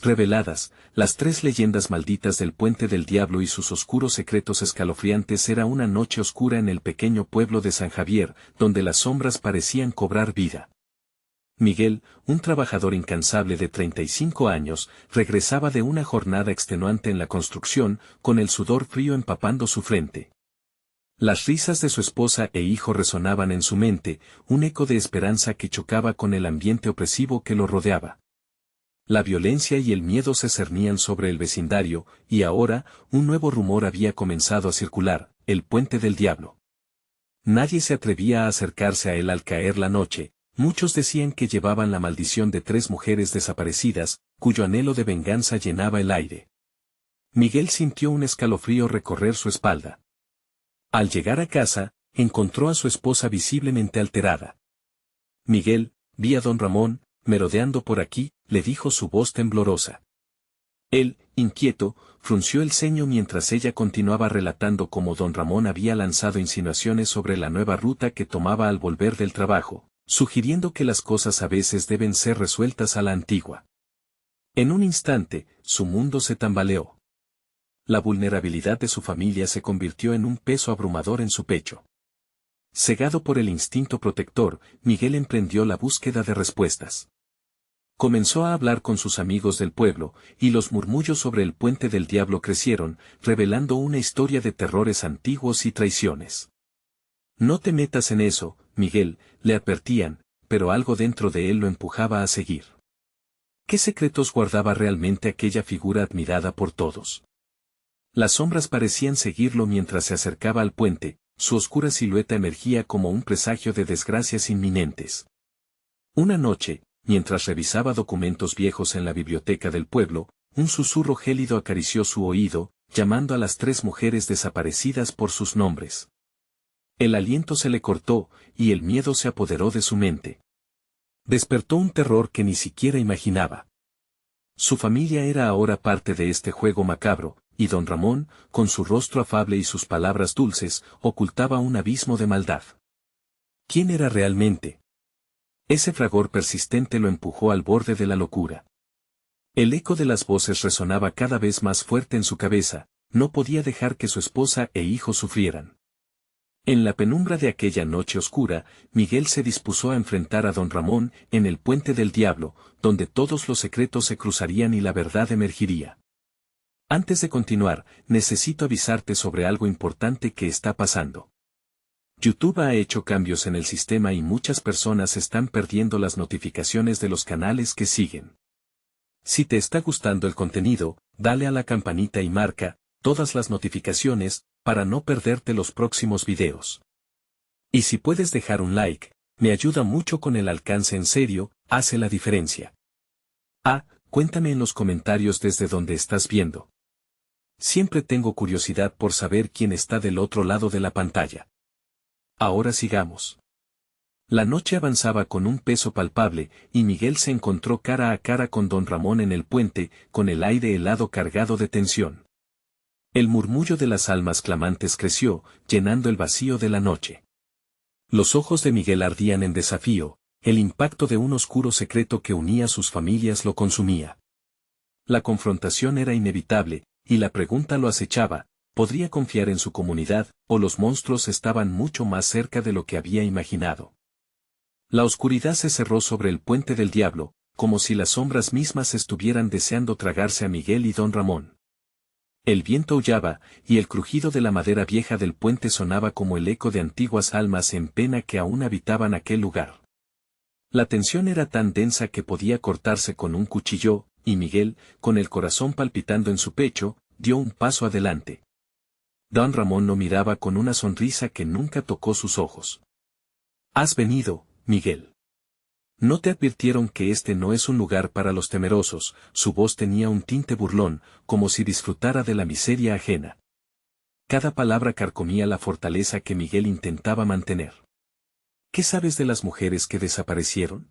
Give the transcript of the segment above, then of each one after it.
Reveladas, las tres leyendas malditas del Puente del Diablo y sus oscuros secretos escalofriantes. Era una noche oscura en el pequeño pueblo de San Javier, donde las sombras parecían cobrar vida. Miguel, un trabajador incansable de 35 años, regresaba de una jornada extenuante en la construcción, con el sudor frío empapando su frente. Las risas de su esposa e hijo resonaban en su mente, un eco de esperanza que chocaba con el ambiente opresivo que lo rodeaba. La violencia y el miedo se cernían sobre el vecindario, y ahora, un nuevo rumor había comenzado a circular: el Puente del Diablo. Nadie se atrevía a acercarse a él al caer la noche. Muchos decían que llevaban la maldición de 3 mujeres desaparecidas, cuyo anhelo de venganza llenaba el aire. Miguel sintió un escalofrío recorrer su espalda. Al llegar a casa, encontró a su esposa visiblemente alterada. Miguel, vi a don Ramón, merodeando por aquí, le dijo su voz temblorosa. Él, inquieto, frunció el ceño mientras ella continuaba relatando cómo don Ramón había lanzado insinuaciones sobre la nueva ruta que tomaba al volver del trabajo, sugiriendo que las cosas a veces deben ser resueltas a la antigua. En un instante, su mundo se tambaleó. La vulnerabilidad de su familia se convirtió en un peso abrumador en su pecho. Cegado por el instinto protector, Miguel emprendió la búsqueda de respuestas. Comenzó a hablar con sus amigos del pueblo, y los murmullos sobre el Puente del Diablo crecieron, revelando una historia de terrores antiguos y traiciones. No te metas en eso, Miguel, le advertían, pero algo dentro de él lo empujaba a seguir. ¿Qué secretos guardaba realmente aquella figura admirada por todos? Las sombras parecían seguirlo mientras se acercaba al puente, su oscura silueta emergía como un presagio de desgracias inminentes. Una noche, mientras revisaba documentos viejos en la biblioteca del pueblo, un susurro gélido acarició su oído, llamando a las 3 mujeres desaparecidas por sus nombres. El aliento se le cortó, y el miedo se apoderó de su mente. Despertó un terror que ni siquiera imaginaba. Su familia era ahora parte de este juego macabro, y don Ramón, con su rostro afable y sus palabras dulces, ocultaba un abismo de maldad. ¿Quién era realmente? Ese fragor persistente lo empujó al borde de la locura. El eco de las voces resonaba cada vez más fuerte en su cabeza, no podía dejar que su esposa e hijo sufrieran. En la penumbra de aquella noche oscura, Miguel se dispuso a enfrentar a don Ramón en el Puente del Diablo, donde todos los secretos se cruzarían y la verdad emergiría. Antes de continuar, necesito avisarte sobre algo importante que está pasando. YouTube ha hecho cambios en el sistema y muchas personas están perdiendo las notificaciones de los canales que siguen. Si te está gustando el contenido, dale a la campanita y marca todas las notificaciones para no perderte los próximos videos. Y si puedes dejar un like, me ayuda mucho con el alcance. En serio, hace la diferencia. Cuéntame en los comentarios desde donde estás viendo. Siempre tengo curiosidad por saber quién está del otro lado de la pantalla. Ahora sigamos. La noche avanzaba con un peso palpable, y Miguel se encontró cara a cara con don Ramón en el puente, con el aire helado cargado de tensión. El murmullo de las almas clamantes creció, llenando el vacío de la noche. Los ojos de Miguel ardían en desafío, el impacto de un oscuro secreto que unía a sus familias lo consumía. La confrontación era inevitable, y la pregunta lo acechaba: ¿podría confiar en su comunidad, o los monstruos estaban mucho más cerca de lo que había imaginado? La oscuridad se cerró sobre el Puente del Diablo, como si las sombras mismas estuvieran deseando tragarse a Miguel y don Ramón. El viento aullaba, y el crujido de la madera vieja del puente sonaba como el eco de antiguas almas en pena que aún habitaban aquel lugar. La tensión era tan densa que podía cortarse con un cuchillo, y Miguel, con el corazón palpitando en su pecho, dio un paso adelante. Don Ramón lo miraba con una sonrisa que nunca tocó sus ojos. «¿Has venido, Miguel? ¿No te advirtieron que este no es un lugar para los temerosos?» Su voz tenía un tinte burlón, como si disfrutara de la miseria ajena. Cada palabra carcomía la fortaleza que Miguel intentaba mantener. «¿Qué sabes de las mujeres que desaparecieron?»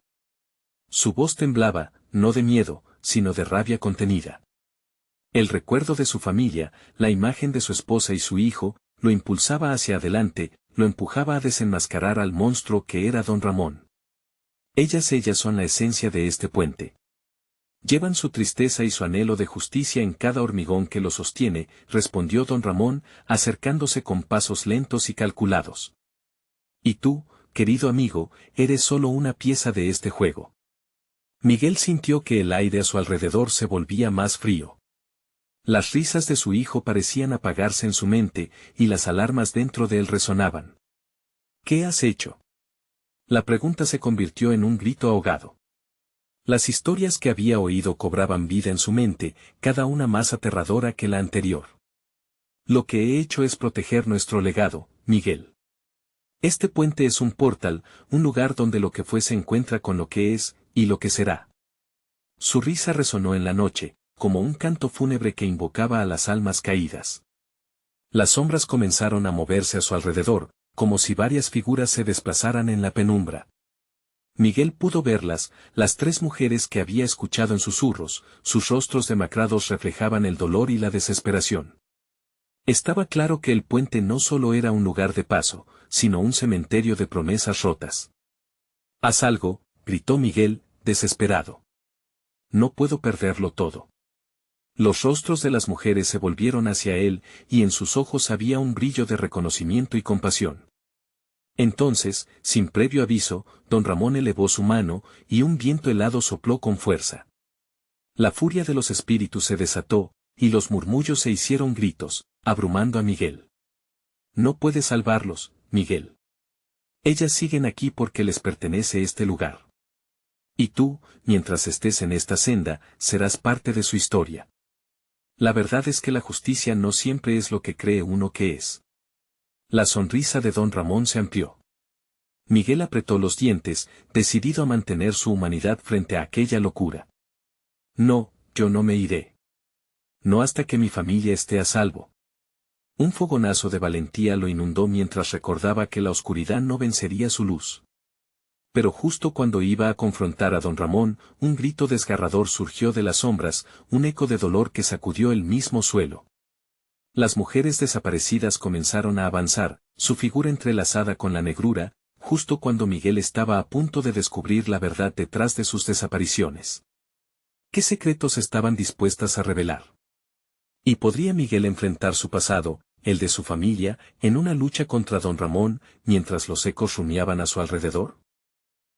Su voz temblaba, no de miedo, sino de rabia contenida. El recuerdo de su familia, la imagen de su esposa y su hijo, lo impulsaba hacia adelante, lo empujaba a desenmascarar al monstruo que era don Ramón. Ellas son la esencia de este puente. Llevan su tristeza y su anhelo de justicia en cada hormigón que lo sostiene, respondió don Ramón, acercándose con pasos lentos y calculados. Y tú, querido amigo, eres solo una pieza de este juego. Miguel sintió que el aire a su alrededor se volvía más frío. Las risas de su hijo parecían apagarse en su mente, y las alarmas dentro de él resonaban. ¿Qué has hecho? La pregunta se convirtió en un grito ahogado. Las historias que había oído cobraban vida en su mente, cada una más aterradora que la anterior. Lo que he hecho es proteger nuestro legado, Miguel. Este puente es un portal, un lugar donde lo que fue se encuentra con lo que es, y lo que será. Su risa resonó en la noche, como un canto fúnebre que invocaba a las almas caídas. Las sombras comenzaron a moverse a su alrededor, como si varias figuras se desplazaran en la penumbra. Miguel pudo verlas, las tres mujeres que había escuchado en susurros, sus rostros demacrados reflejaban el dolor y la desesperación. Estaba claro que el puente no solo era un lugar de paso, sino un cementerio de promesas rotas. «Haz algo», gritó Miguel, desesperado. «No puedo perderlo todo». Los rostros de las mujeres se volvieron hacia él, y en sus ojos había un brillo de reconocimiento y compasión. Entonces, sin previo aviso, don Ramón elevó su mano, y un viento helado sopló con fuerza. La furia de los espíritus se desató, y los murmullos se hicieron gritos, abrumando a Miguel. «No puedes salvarlos, Miguel. Ellas siguen aquí porque les pertenece este lugar. Y tú, mientras estés en esta senda, serás parte de su historia. La verdad es que la justicia no siempre es lo que cree uno que es». La sonrisa de don Ramón se amplió. Miguel apretó los dientes, decidido a mantener su humanidad frente a aquella locura. «No, yo no me iré. No hasta que mi familia esté a salvo». Un fogonazo de valentía lo inundó mientras recordaba que la oscuridad no vencería su luz. Pero justo cuando iba a confrontar a don Ramón, un grito desgarrador surgió de las sombras, un eco de dolor que sacudió el mismo suelo. Las mujeres desaparecidas comenzaron a avanzar, su figura entrelazada con la negrura, justo cuando Miguel estaba a punto de descubrir la verdad detrás de sus desapariciones. ¿Qué secretos estaban dispuestas a revelar? ¿Y podría Miguel enfrentar su pasado, el de su familia, en una lucha contra don Ramón, mientras los ecos rumiaban a su alrededor?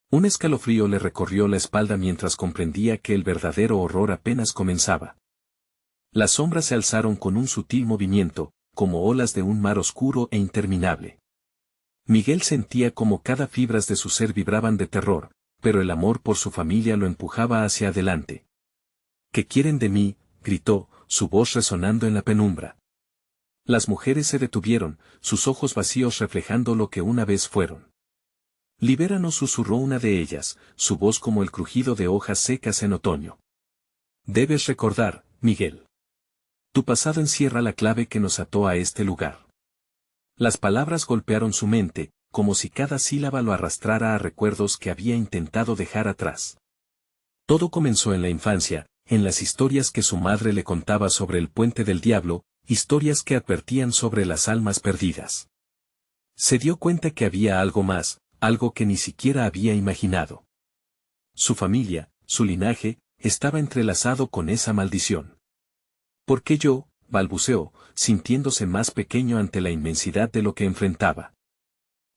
Un escalofrío le recorrió la espalda mientras comprendía que el verdadero horror apenas comenzaba. Las sombras se alzaron con un sutil movimiento, como olas de un mar oscuro e interminable. Miguel sentía como cada fibra de su ser vibraban de terror, pero el amor por su familia lo empujaba hacia adelante. «¿Qué quieren de mí?», gritó, su voz resonando en la penumbra. Las mujeres se detuvieron, sus ojos vacíos reflejando lo que una vez fueron. «Libéranos», susurró una de ellas, su voz como el crujido de hojas secas en otoño. «Debes recordar, Miguel. Tu pasado encierra la clave que nos ató a este lugar». Las palabras golpearon su mente, como si cada sílaba lo arrastrara a recuerdos que había intentado dejar atrás. Todo comenzó en la infancia, en las historias que su madre le contaba sobre el puente del diablo, historias que advertían sobre las almas perdidas. Se dio cuenta que había algo más, algo que ni siquiera había imaginado. Su familia, su linaje, estaba entrelazado con esa maldición. «¿Por qué yo?», balbuceó, sintiéndose más pequeño ante la inmensidad de lo que enfrentaba.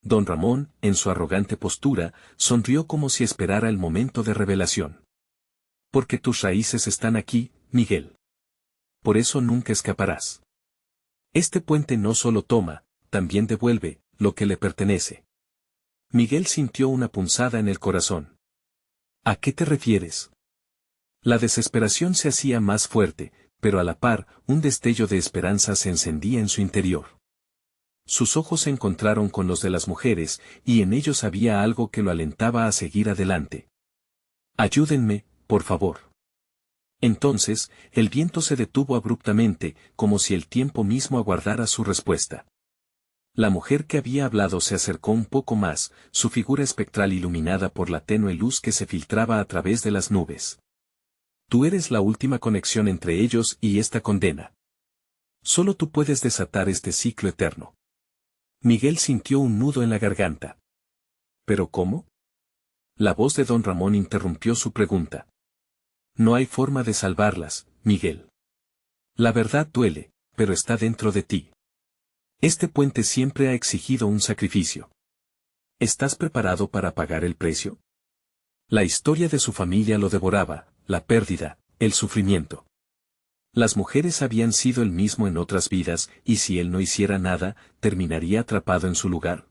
Don Ramón, en su arrogante postura, sonrió como si esperara el momento de revelación. «Porque tus raíces están aquí, Miguel. Por eso nunca escaparás. Este puente no solo toma, también devuelve, lo que le pertenece». Miguel sintió una punzada en el corazón. «¿A qué te refieres?». La desesperación se hacía más fuerte, pero a la par, un destello de esperanza se encendía en su interior. Sus ojos se encontraron con los de las mujeres, y en ellos había algo que lo alentaba a seguir adelante. «Ayúdenme, por favor». Entonces, el viento se detuvo abruptamente, como si el tiempo mismo aguardara su respuesta. La mujer que había hablado se acercó un poco más, su figura espectral iluminada por la tenue luz que se filtraba a través de las nubes. «Tú eres la última conexión entre ellos y esta condena. Solo tú puedes desatar este ciclo eterno». Miguel sintió un nudo en la garganta. «¿Pero cómo?». La voz de don Ramón interrumpió su pregunta. No hay forma de salvarlas, Miguel. La verdad duele, pero está dentro de ti. Este puente siempre ha exigido un sacrificio. ¿Estás preparado para pagar el precio? La historia de su familia lo devoraba, la pérdida, el sufrimiento. Las mujeres habían sido el mismo en otras vidas, y si él no hiciera nada, terminaría atrapado en su lugar.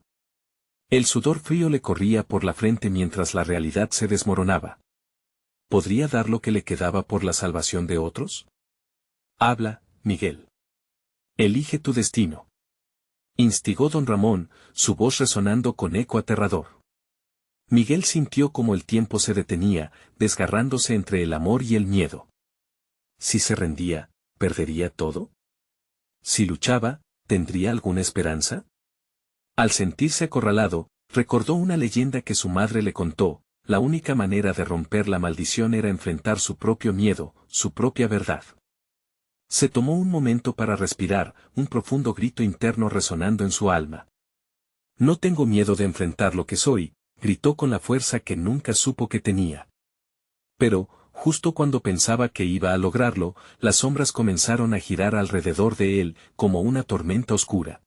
El sudor frío le corría por la frente mientras la realidad se desmoronaba. ¿Podría dar lo que le quedaba por la salvación de otros? Habla, Miguel. Elige tu destino. Instigó don Ramón, su voz resonando con eco aterrador. Miguel sintió como el tiempo se detenía, desgarrándose entre el amor y el miedo. Si se rendía, ¿perdería todo? Si luchaba, ¿tendría alguna esperanza? Al sentirse acorralado, recordó una leyenda que su madre le contó: la única manera de romper la maldición era enfrentar su propio miedo, su propia verdad. Se tomó un momento para respirar, un profundo grito interno resonando en su alma. No tengo miedo de enfrentar lo que soy, gritó con la fuerza que nunca supo que tenía. Pero, justo cuando pensaba que iba a lograrlo, las sombras comenzaron a girar alrededor de él, como una tormenta oscura.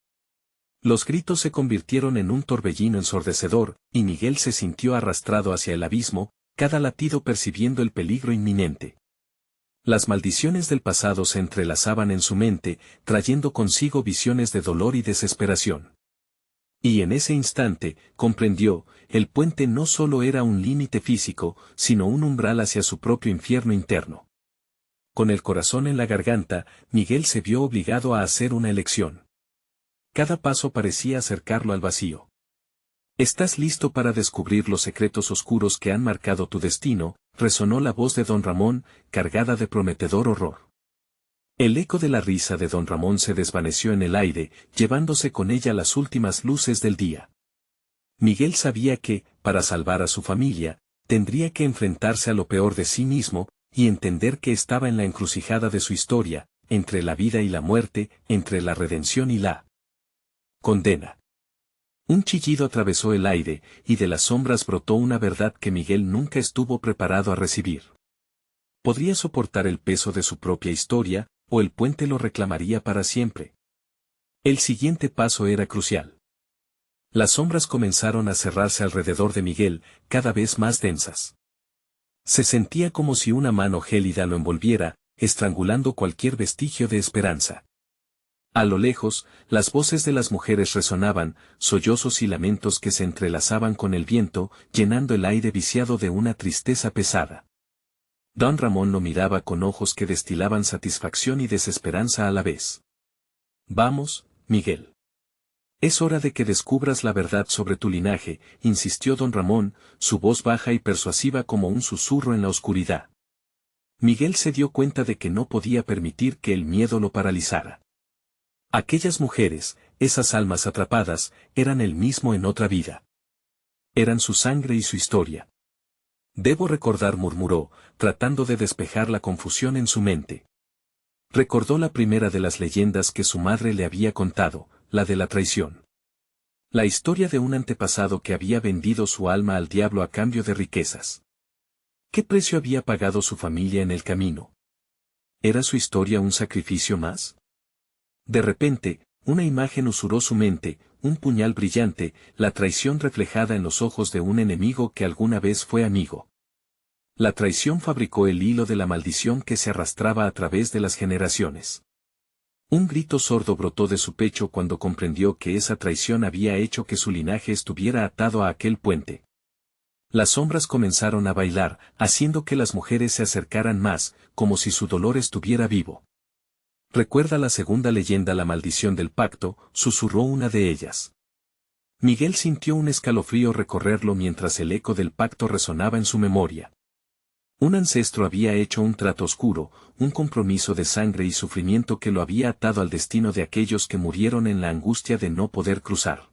Los gritos se convirtieron en un torbellino ensordecedor, y Miguel se sintió arrastrado hacia el abismo, cada latido percibiendo el peligro inminente. Las maldiciones del pasado se entrelazaban en su mente, trayendo consigo visiones de dolor y desesperación. Y en ese instante, comprendió, el puente no solo era un límite físico, sino un umbral hacia su propio infierno interno. Con el corazón en la garganta, Miguel se vio obligado a hacer una elección. Cada paso parecía acercarlo al vacío. ¿Estás listo para descubrir los secretos oscuros que han marcado tu destino?, resonó la voz de don Ramón, cargada de prometedor horror. El eco de la risa de don Ramón se desvaneció en el aire, llevándose con ella las últimas luces del día. Miguel sabía que, para salvar a su familia, tendría que enfrentarse a lo peor de sí mismo, y entender que estaba en la encrucijada de su historia, entre la vida y la muerte, entre la redención y la condena. Un chillido atravesó el aire, y de las sombras brotó una verdad que Miguel nunca estuvo preparado a recibir. ¿Podría soportar el peso de su propia historia, o el puente lo reclamaría para siempre? El siguiente paso era crucial. Las sombras comenzaron a cerrarse alrededor de Miguel, cada vez más densas. Se sentía como si una mano gélida lo envolviera, estrangulando cualquier vestigio de esperanza. A lo lejos, las voces de las mujeres resonaban, sollozos y lamentos que se entrelazaban con el viento, llenando el aire viciado de una tristeza pesada. Don Ramón lo miraba con ojos que destilaban satisfacción y desesperanza a la vez. Vamos, Miguel. Es hora de que descubras la verdad sobre tu linaje, insistió don Ramón, su voz baja y persuasiva como un susurro en la oscuridad. Miguel se dio cuenta de que no podía permitir que el miedo lo paralizara. Aquellas mujeres, esas almas atrapadas, eran él mismo en otra vida. Eran su sangre y su historia. Debo recordar, murmuró, tratando de despejar la confusión en su mente. Recordó la primera de las leyendas que su madre le había contado, la de la traición. La historia de un antepasado que había vendido su alma al diablo a cambio de riquezas. ¿Qué precio había pagado su familia en el camino? ¿Era su historia un sacrificio más? De repente, una imagen usuró su mente, un puñal brillante, la traición reflejada en los ojos de un enemigo que alguna vez fue amigo. La traición fabricó el hilo de la maldición que se arrastraba a través de las generaciones. Un grito sordo brotó de su pecho cuando comprendió que esa traición había hecho que su linaje estuviera atado a aquel puente. Las sombras comenzaron a bailar, haciendo que las mujeres se acercaran más, como si su dolor estuviera vivo. Recuerda la segunda leyenda, la maldición del pacto, susurró una de ellas. Miguel sintió un escalofrío recorrerlo mientras el eco del pacto resonaba en su memoria. Un ancestro había hecho un trato oscuro, un compromiso de sangre y sufrimiento que lo había atado al destino de aquellos que murieron en la angustia de no poder cruzar.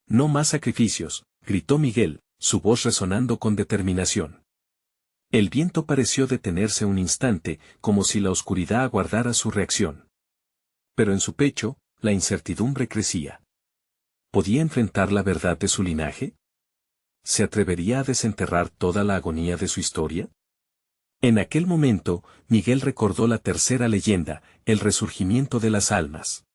No más sacrificios, gritó Miguel, su voz resonando con determinación. El viento pareció detenerse un instante, como si la oscuridad aguardara su reacción. Pero en su pecho, la incertidumbre crecía. ¿Podía enfrentar la verdad de su linaje? ¿Se atrevería a desenterrar toda la agonía de su historia? En aquel momento, Miguel recordó la tercera leyenda, el resurgimiento de las almas.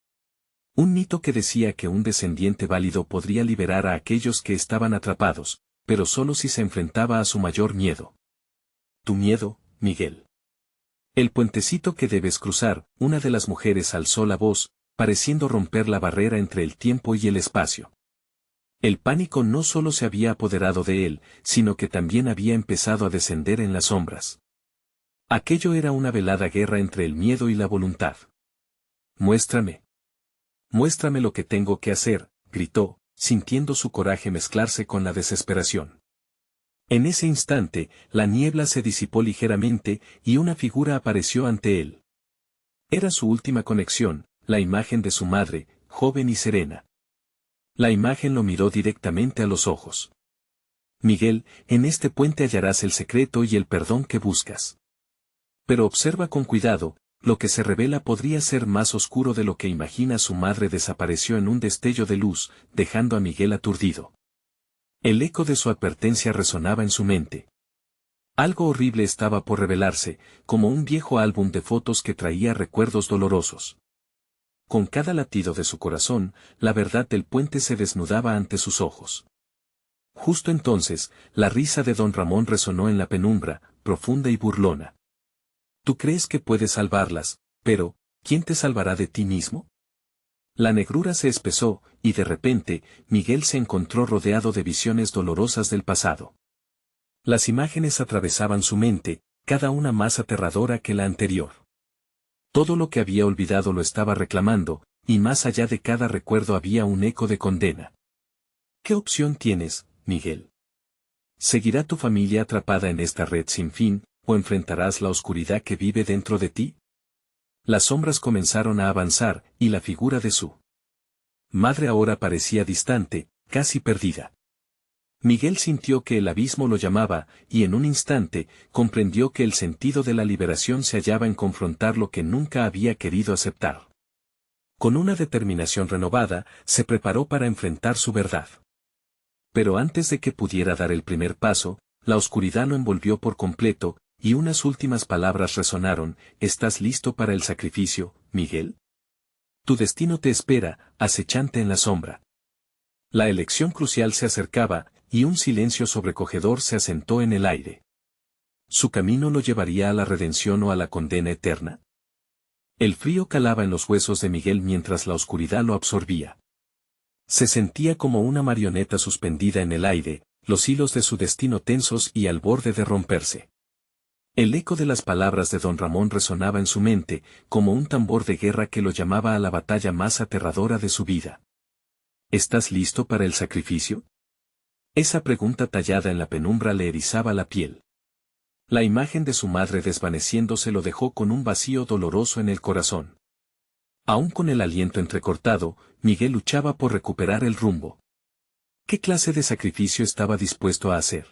Un mito que decía que un descendiente válido podría liberar a aquellos que estaban atrapados, pero solo si se enfrentaba a su mayor miedo. Tu miedo, Miguel. El puentecito que debes cruzar, una de las mujeres alzó la voz, pareciendo romper la barrera entre el tiempo y el espacio. El pánico no solo se había apoderado de él, sino que también había empezado a descender en las sombras. Aquello era una velada guerra entre el miedo y la voluntad. Muéstrame. Muéstrame lo que tengo que hacer, gritó, sintiendo su coraje mezclarse con la desesperación. En ese instante, la niebla se disipó ligeramente y una figura apareció ante él. Era su última conexión, la imagen de su madre, joven y serena. La imagen lo miró directamente a los ojos. Miguel, en este puente hallarás el secreto y el perdón que buscas. Pero observa con cuidado, lo que se revela podría ser más oscuro de lo que imagina. Su madre desapareció en un destello de luz, dejando a Miguel aturdido. El eco de su advertencia resonaba en su mente. Algo horrible estaba por revelarse, como un viejo álbum de fotos que traía recuerdos dolorosos. Con cada latido de su corazón, la verdad del puente se desnudaba ante sus ojos. Justo entonces, la risa de don Ramón resonó en la penumbra, profunda y burlona. Tú crees que puedes salvarlas, pero, ¿quién te salvará de ti mismo? La negrura se espesó, y de repente, Miguel se encontró rodeado de visiones dolorosas del pasado. Las imágenes atravesaban su mente, cada una más aterradora que la anterior. Todo lo que había olvidado lo estaba reclamando, y más allá de cada recuerdo había un eco de condena. ¿Qué opción tienes, Miguel? ¿Seguirá tu familia atrapada en esta red sin fin, o enfrentarás la oscuridad que vive dentro de ti? Las sombras comenzaron a avanzar, y la figura de su madre ahora parecía distante, casi perdida. Miguel sintió que el abismo lo llamaba, y en un instante, comprendió que el sentido de la liberación se hallaba en confrontar lo que nunca había querido aceptar. Con una determinación renovada, se preparó para enfrentar su verdad. Pero antes de que pudiera dar el primer paso, la oscuridad lo envolvió por completo, y unas últimas palabras resonaron: ¿estás listo para el sacrificio, Miguel? Tu destino te espera, acechante en la sombra. La elección crucial se acercaba, y un silencio sobrecogedor se asentó en el aire. ¿Su camino lo llevaría a la redención o a la condena eterna? El frío calaba en los huesos de Miguel mientras la oscuridad lo absorbía. Se sentía como una marioneta suspendida en el aire, los hilos de su destino tensos y al borde de romperse. El eco de las palabras de don Ramón resonaba en su mente, como un tambor de guerra que lo llamaba a la batalla más aterradora de su vida. ¿Estás listo para el sacrificio? Esa pregunta tallada en la penumbra le erizaba la piel. La imagen de su madre desvaneciéndose lo dejó con un vacío doloroso en el corazón. Aún con el aliento entrecortado, Miguel luchaba por recuperar el rumbo. ¿Qué clase de sacrificio estaba dispuesto a hacer?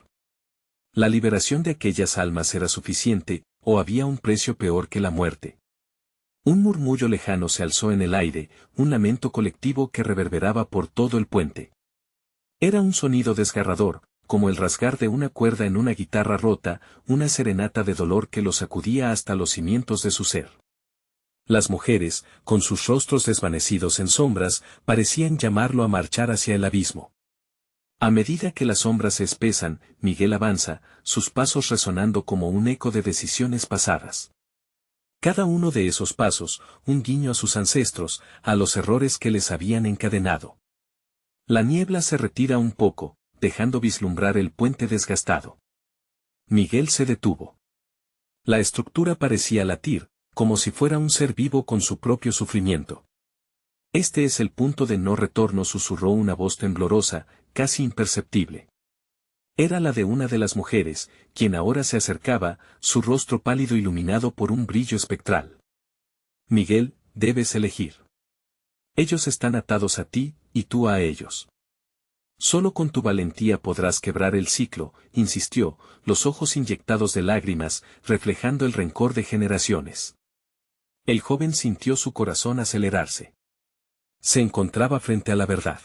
¿La liberación de aquellas almas era suficiente, o había un precio peor que la muerte? Un murmullo lejano se alzó en el aire, un lamento colectivo que reverberaba por todo el puente. Era un sonido desgarrador, como el rasgar de una cuerda en una guitarra rota, una serenata de dolor que lo sacudía hasta los cimientos de su ser. Las mujeres, con sus rostros desvanecidos en sombras, parecían llamarlo a marchar hacia el abismo. A medida que las sombras se espesan, Miguel avanza, sus pasos resonando como un eco de decisiones pasadas. Cada uno de esos pasos, un guiño a sus ancestros, a los errores que les habían encadenado. La niebla se retira un poco, dejando vislumbrar el puente desgastado. Miguel se detuvo. La estructura parecía latir, como si fuera un ser vivo con su propio sufrimiento. Este es el punto de no retorno, susurró una voz temblorosa, casi imperceptible. Era la de una de las mujeres, quien ahora se acercaba, su rostro pálido iluminado por un brillo espectral. Miguel, debes elegir. Ellos están atados a ti, y tú a ellos. Solo con tu valentía podrás quebrar el ciclo, insistió, los ojos inyectados de lágrimas, reflejando el rencor de generaciones. El joven sintió su corazón acelerarse. Se encontraba frente a la verdad.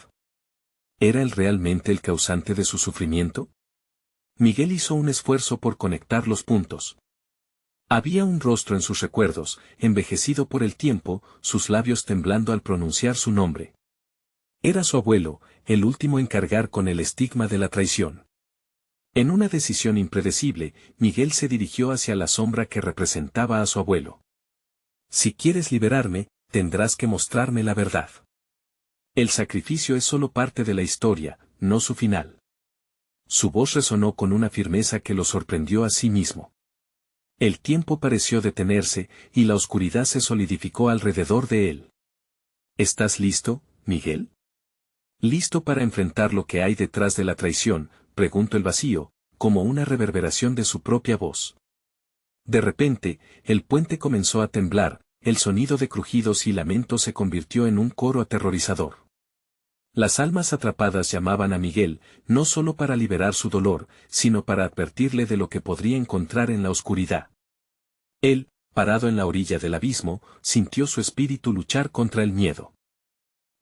¿Era él realmente el causante de su sufrimiento? Miguel hizo un esfuerzo por conectar los puntos. Había un rostro en sus recuerdos, envejecido por el tiempo, sus labios temblando al pronunciar su nombre. Era su abuelo, el último en cargar con el estigma de la traición. En una decisión impredecible, Miguel se dirigió hacia la sombra que representaba a su abuelo. Si quieres liberarme, tendrás que mostrarme la verdad. El sacrificio es solo parte de la historia, no su final. Su voz resonó con una firmeza que lo sorprendió a sí mismo. El tiempo pareció detenerse, y la oscuridad se solidificó alrededor de él. ¿Estás listo, Miguel? ¿Listo para enfrentar lo que hay detrás de la traición?, preguntó el vacío, como una reverberación de su propia voz. De repente, el puente comenzó a temblar, el sonido de crujidos y lamentos se convirtió en un coro aterrorizador. Las almas atrapadas llamaban a Miguel, no solo para liberar su dolor, sino para advertirle de lo que podría encontrar en la oscuridad. Él, parado en la orilla del abismo, sintió su espíritu luchar contra el miedo.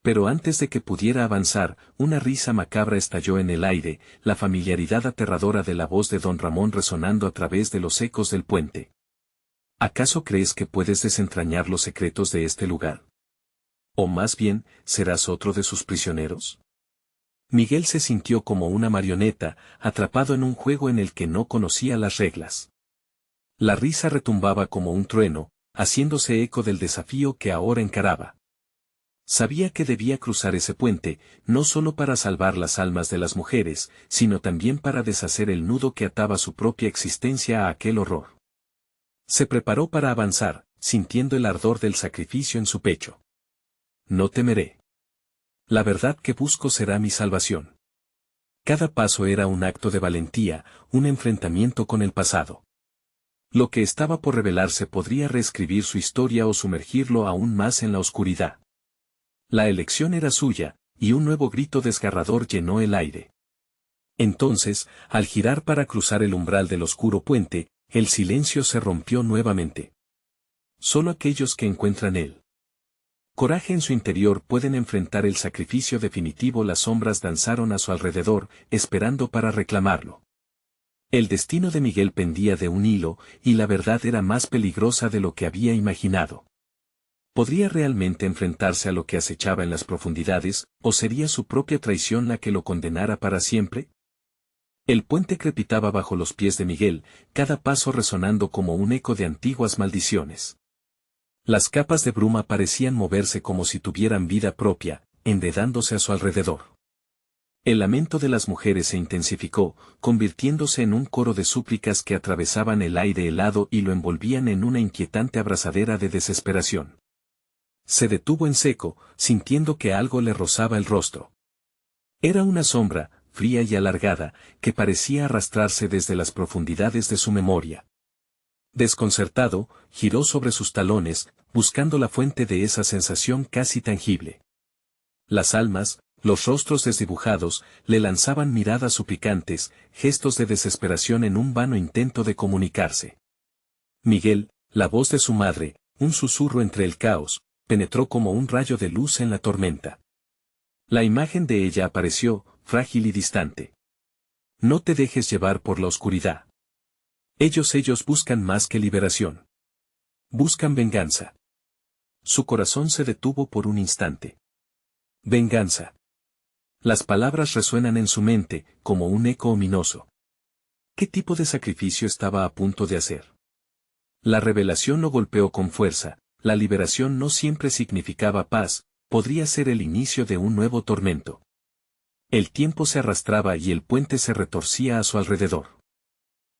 Pero antes de que pudiera avanzar, una risa macabra estalló en el aire, la familiaridad aterradora de la voz de don Ramón resonando a través de los ecos del puente. ¿Acaso crees que puedes desentrañar los secretos de este lugar? ¿O más bien, serás otro de sus prisioneros? Miguel se sintió como una marioneta, atrapado en un juego en el que no conocía las reglas. La risa retumbaba como un trueno, haciéndose eco del desafío que ahora encaraba. Sabía que debía cruzar ese puente, no solo para salvar las almas de las mujeres, sino también para deshacer el nudo que ataba su propia existencia a aquel horror. Se preparó para avanzar, sintiendo el ardor del sacrificio en su pecho. No temeré. La verdad que busco será mi salvación. Cada paso era un acto de valentía, un enfrentamiento con el pasado. Lo que estaba por revelarse podría reescribir su historia o sumergirlo aún más en la oscuridad. La elección era suya, y un nuevo grito desgarrador llenó el aire. Entonces, al girar para cruzar el umbral del oscuro puente, el silencio se rompió nuevamente. Solo aquellos que encuentran él. Coraje en su interior pueden enfrentar el sacrificio definitivo. Las sombras danzaron a su alrededor, esperando para reclamarlo. El destino de Miguel pendía de un hilo, y la verdad era más peligrosa de lo que había imaginado. ¿Podría realmente enfrentarse a lo que acechaba en las profundidades, o sería su propia traición la que lo condenara para siempre? El puente crepitaba bajo los pies de Miguel, cada paso resonando como un eco de antiguas maldiciones. Las capas de bruma parecían moverse como si tuvieran vida propia, enredándose a su alrededor. El lamento de las mujeres se intensificó, convirtiéndose en un coro de súplicas que atravesaban el aire helado y lo envolvían en una inquietante abrazadera de desesperación. Se detuvo en seco, sintiendo que algo le rozaba el rostro. Era una sombra, fría y alargada, que parecía arrastrarse desde las profundidades de su memoria. Desconcertado, giró sobre sus talones, buscando la fuente de esa sensación casi tangible. Las almas, los rostros desdibujados, le lanzaban miradas suplicantes, gestos de desesperación en un vano intento de comunicarse. Miguel, la voz de su madre, un susurro entre el caos, penetró como un rayo de luz en la tormenta. La imagen de ella apareció, frágil y distante. No te dejes llevar por la oscuridad. Ellos buscan más que liberación. Buscan venganza. Su corazón se detuvo por un instante. Venganza. Las palabras resuenan en su mente, como un eco ominoso. ¿Qué tipo de sacrificio estaba a punto de hacer? La revelación lo golpeó con fuerza. La liberación no siempre significaba paz, podría ser el inicio de un nuevo tormento. El tiempo se arrastraba y el puente se retorcía a su alrededor.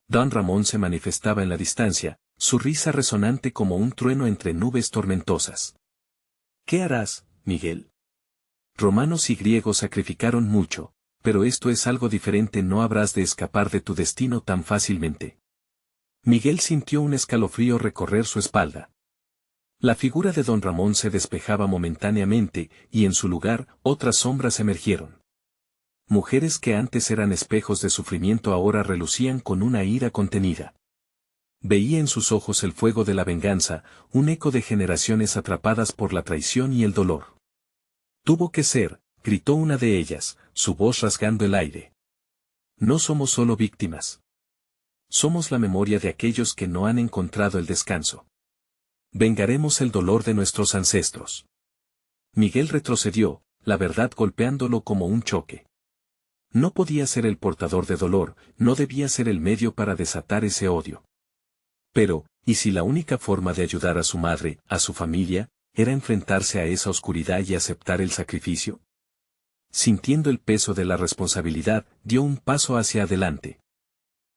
Don Ramón se manifestaba en la distancia, su risa resonante como un trueno entre nubes tormentosas. ¿Qué harás, Miguel? Romanos y griegos sacrificaron mucho, pero esto es algo diferente. No habrás de escapar de tu destino tan fácilmente. Miguel sintió un escalofrío recorrer su espalda. La figura de don Ramón se despejaba momentáneamente, y en su lugar, otras sombras emergieron. Mujeres que antes eran espejos de sufrimiento ahora relucían con una ira contenida. Veía en sus ojos el fuego de la venganza, un eco de generaciones atrapadas por la traición y el dolor. Tuvo que ser, gritó una de ellas, su voz rasgando el aire. No somos solo víctimas. Somos la memoria de aquellos que no han encontrado el descanso. Vengaremos el dolor de nuestros ancestros. Miguel retrocedió, la verdad golpeándolo como un choque. No podía ser el portador de dolor, no debía ser el medio para desatar ese odio. Pero, ¿y si la única forma de ayudar a su madre, a su familia, era enfrentarse a esa oscuridad y aceptar el sacrificio? Sintiendo el peso de la responsabilidad, dio un paso hacia adelante.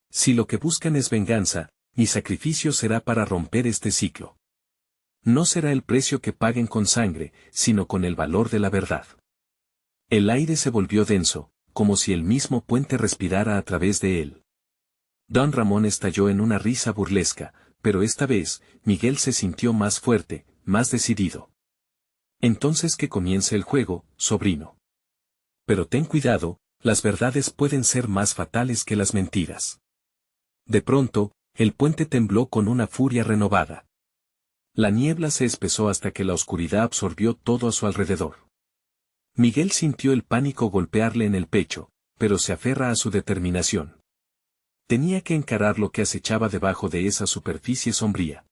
Si lo que buscan es venganza, mi sacrificio será para romper este ciclo. No será el precio que paguen con sangre, sino con el valor de la verdad. El aire se volvió denso, como si el mismo puente respirara a través de él. Don Ramón estalló en una risa burlesca, pero esta vez, Miguel se sintió más fuerte, más decidido. Entonces que comience el juego, sobrino. Pero ten cuidado, las verdades pueden ser más fatales que las mentiras. De pronto, el puente tembló con una furia renovada. La niebla se espesó hasta que la oscuridad absorbió todo a su alrededor. Miguel sintió el pánico golpearle en el pecho, pero se aferra a su determinación. Tenía que encarar lo que acechaba debajo de esa superficie sombría.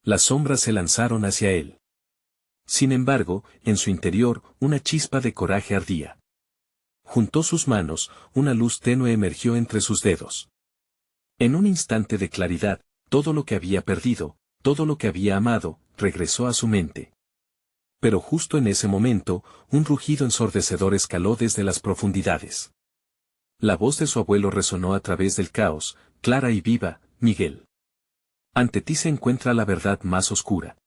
Las sombras se lanzaron hacia él. Sin embargo, en su interior, una chispa de coraje ardía. Juntó sus manos, una luz tenue emergió entre sus dedos. En un instante de claridad, todo lo que había perdido, todo lo que había amado, regresó a su mente. Pero justo en ese momento, un rugido ensordecedor escaló desde las profundidades. La voz de su abuelo resonó a través del caos, clara y viva: Miguel. Ante ti se encuentra la verdad más oscura.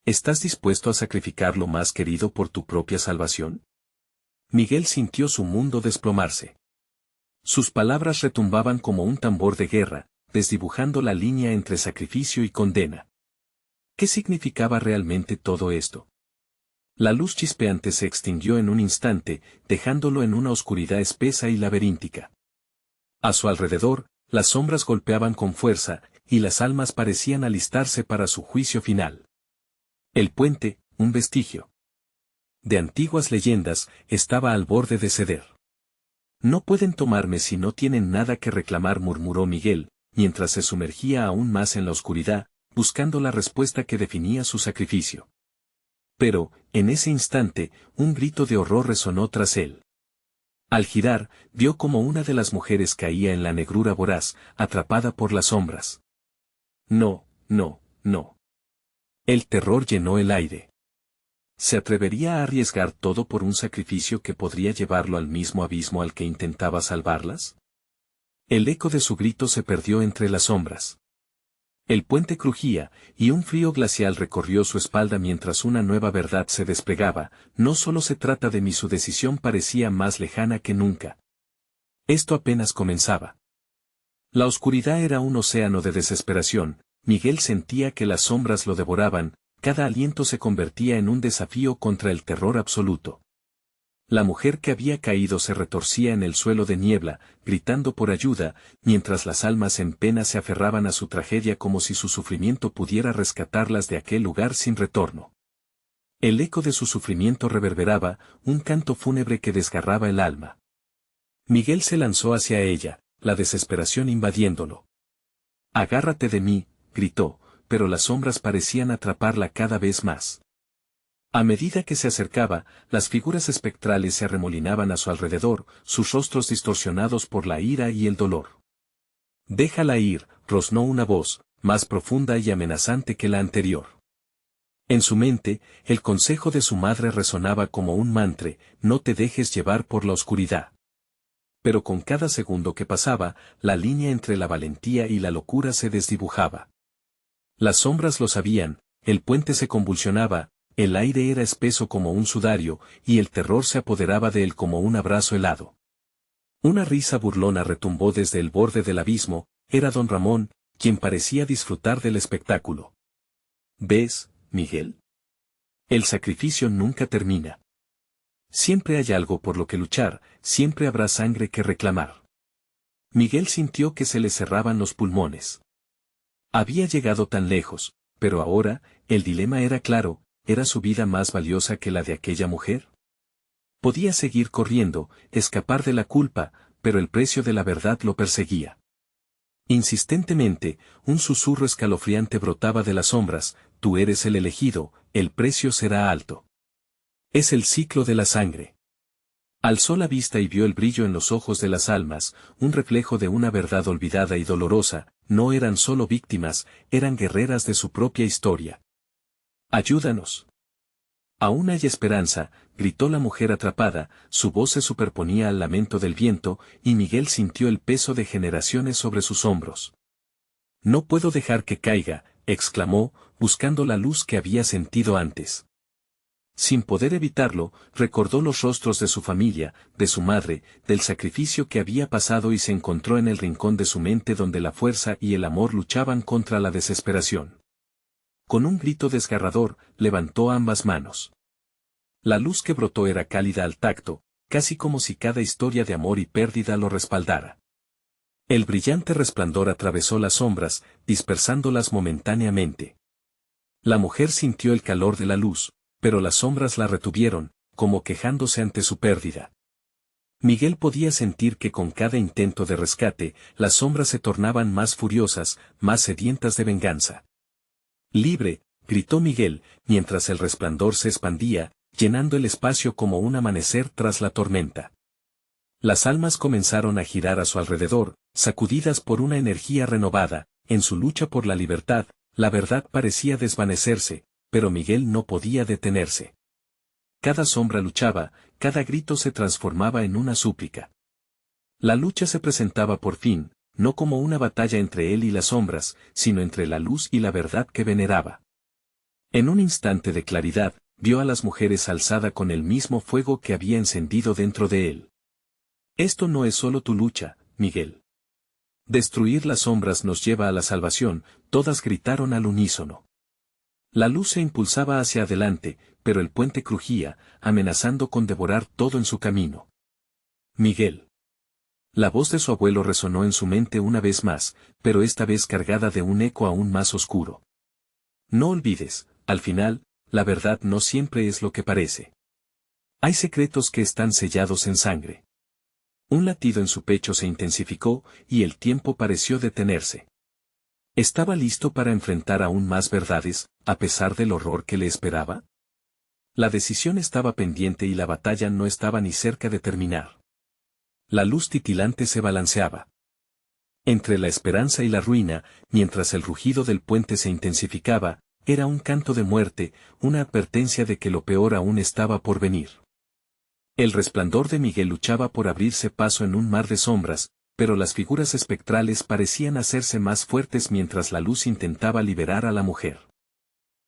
¿Estás dispuesto a sacrificar lo más querido por tu propia salvación? Miguel sintió su mundo desplomarse. Sus palabras retumbaban como un tambor de guerra, desdibujando la línea entre sacrificio y condena. ¿Qué significaba realmente todo esto? La luz chispeante se extinguió en un instante, dejándolo en una oscuridad espesa y laberíntica. A su alrededor, las sombras golpeaban con fuerza, y las almas parecían alistarse para su juicio final. El puente, un vestigio de antiguas leyendas, estaba al borde de ceder. No pueden tomarme si no tienen nada que reclamar, murmuró Miguel, mientras se sumergía aún más en la oscuridad, buscando la respuesta que definía su sacrificio. Pero, en ese instante, un grito de horror resonó tras él. Al girar, vio como una de las mujeres caía en la negrura voraz, atrapada por las sombras. No, no, no. El terror llenó el aire. ¿Se atrevería a arriesgar todo por un sacrificio que podría llevarlo al mismo abismo al que intentaba salvarlas? El eco de su grito se perdió entre las sombras. El puente crujía, y un frío glacial recorrió su espalda mientras una nueva verdad se desplegaba: no solo se trata de mí. Su decisión parecía más lejana que nunca. Esto apenas comenzaba. La oscuridad era un océano de desesperación, Miguel sentía que las sombras lo devoraban, cada aliento se convertía en un desafío contra el terror absoluto. La mujer que había caído se retorcía en el suelo de niebla, gritando por ayuda, mientras las almas en pena se aferraban a su tragedia como si su sufrimiento pudiera rescatarlas de aquel lugar sin retorno. El eco de su sufrimiento reverberaba, un canto fúnebre que desgarraba el alma. Miguel se lanzó hacia ella, la desesperación invadiéndolo. «Agárrate de mí», gritó, pero las sombras parecían atraparla cada vez más. A medida que se acercaba, las figuras espectrales se arremolinaban a su alrededor, sus rostros distorsionados por la ira y el dolor. «Déjala ir», rosnó una voz, más profunda y amenazante que la anterior. En su mente, el consejo de su madre resonaba como un mantra: no te dejes llevar por la oscuridad. Pero con cada segundo que pasaba, la línea entre la valentía y la locura se desdibujaba. Las sombras lo sabían, el puente se convulsionaba, el aire era espeso como un sudario, y el terror se apoderaba de él como un abrazo helado. Una risa burlona retumbó desde el borde del abismo, era don Ramón, quien parecía disfrutar del espectáculo. ¿Ves, Miguel? El sacrificio nunca termina. Siempre hay algo por lo que luchar, siempre habrá sangre que reclamar. Miguel sintió que se le cerraban los pulmones. Había llegado tan lejos, pero ahora, el dilema era claro: ¿era su vida más valiosa que la de aquella mujer? Podía seguir corriendo, escapar de la culpa, pero el precio de la verdad lo perseguía. Insistentemente, un susurro escalofriante brotaba de las sombras: tú eres el elegido, el precio será alto. Es el ciclo de la sangre. Alzó la vista y vio el brillo en los ojos de las almas, un reflejo de una verdad olvidada y dolorosa: no eran solo víctimas, eran guerreras de su propia historia. ¡Ayúdanos! Aún hay esperanza, gritó la mujer atrapada, su voz se superponía al lamento del viento, y Miguel sintió el peso de generaciones sobre sus hombros. No puedo dejar que caiga, exclamó, buscando la luz que había sentido antes. Sin poder evitarlo, recordó los rostros de su familia, de su madre, del sacrificio que había pasado y se encontró en el rincón de su mente donde la fuerza y el amor luchaban contra la desesperación. Con un grito desgarrador, levantó ambas manos. La luz que brotó era cálida al tacto, casi como si cada historia de amor y pérdida lo respaldara. El brillante resplandor atravesó las sombras, dispersándolas momentáneamente. La mujer sintió el calor de la luz, pero las sombras la retuvieron, como quejándose ante su pérdida. Miguel podía sentir que con cada intento de rescate, las sombras se tornaban más furiosas, más sedientas de venganza. ¡Libre!, gritó Miguel, mientras el resplandor se expandía, llenando el espacio como un amanecer tras la tormenta. Las almas comenzaron a girar a su alrededor, sacudidas por una energía renovada. En su lucha por la libertad, la verdad parecía desvanecerse, pero Miguel no podía detenerse. Cada sombra luchaba, cada grito se transformaba en una súplica. La lucha se presentaba por fin, no como una batalla entre él y las sombras, sino entre la luz y la verdad que veneraba. En un instante de claridad, vio a las mujeres alzada con el mismo fuego que había encendido dentro de él. Esto no es solo tu lucha, Miguel. Destruir las sombras nos lleva a la salvación, todas gritaron al unísono. La luz se impulsaba hacia adelante, pero el puente crujía, amenazando con devorar todo en su camino. Miguel. La voz de su abuelo resonó en su mente una vez más, pero esta vez cargada de un eco aún más oscuro. No olvides, al final, la verdad no siempre es lo que parece. Hay secretos que están sellados en sangre. Un latido en su pecho se intensificó, y el tiempo pareció detenerse. ¿Estaba listo para enfrentar aún más verdades, a pesar del horror que le esperaba? La decisión estaba pendiente y la batalla no estaba ni cerca de terminar. La luz titilante se balanceaba entre la esperanza y la ruina, mientras el rugido del puente se intensificaba. Era un canto de muerte, una advertencia de que lo peor aún estaba por venir. El resplandor de Miguel luchaba por abrirse paso en un mar de sombras, pero las figuras espectrales parecían hacerse más fuertes mientras la luz intentaba liberar a la mujer.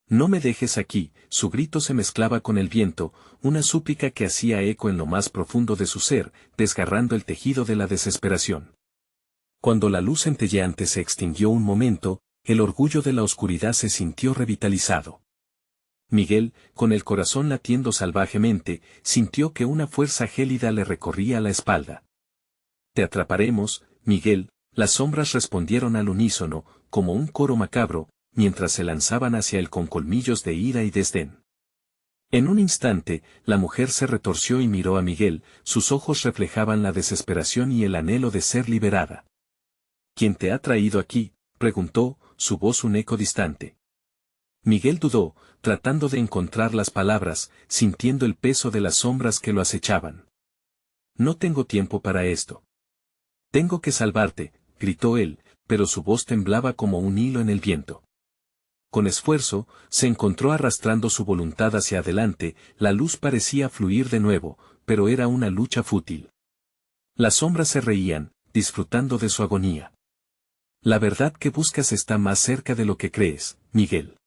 No me dejes aquí, su grito se mezclaba con el viento, una súplica que hacía eco en lo más profundo de su ser, desgarrando el tejido de la desesperación. Cuando la luz centelleante se extinguió un momento, el orgullo de la oscuridad se sintió revitalizado. Miguel, con el corazón latiendo salvajemente, sintió que una fuerza gélida le recorría la espalda. Te atraparemos, Miguel, las sombras respondieron al unísono, como un coro macabro, mientras se lanzaban hacia él con colmillos de ira y desdén. En un instante, la mujer se retorció y miró a Miguel, sus ojos reflejaban la desesperación y el anhelo de ser liberada. ¿Quién te ha traído aquí?, preguntó, su voz un eco distante. Miguel dudó, tratando de encontrar las palabras, sintiendo el peso de las sombras que lo acechaban. No tengo tiempo para esto. Tengo que salvarte, gritó él, pero su voz temblaba como un hilo en el viento. Con esfuerzo, se encontró arrastrando su voluntad hacia adelante, la luz parecía fluir de nuevo, pero era una lucha fútil. Las sombras se reían, disfrutando de su agonía. La verdad que buscas está más cerca de lo que crees, Miguel.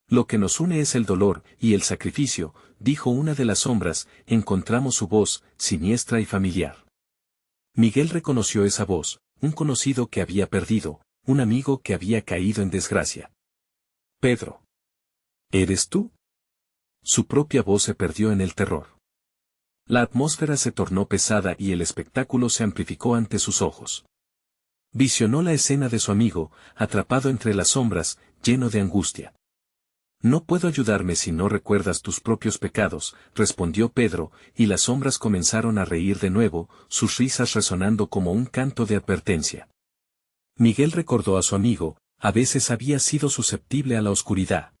Lo que nos une es el dolor y el sacrificio, dijo una de las sombras. Encontramos su voz, siniestra y familiar. Miguel reconoció esa voz, un conocido que había perdido, un amigo que había caído en desgracia. Pedro. ¿Eres tú? Su propia voz se perdió en el terror. La atmósfera se tornó pesada y el espectáculo se amplificó ante sus ojos. Visionó la escena de su amigo, atrapado entre las sombras, lleno de angustia. No puedo ayudarme si no recuerdas tus propios pecados, respondió Pedro, y las sombras comenzaron a reír de nuevo, sus risas resonando como un canto de advertencia. Miguel recordó a su amigo, a veces había sido susceptible a la oscuridad.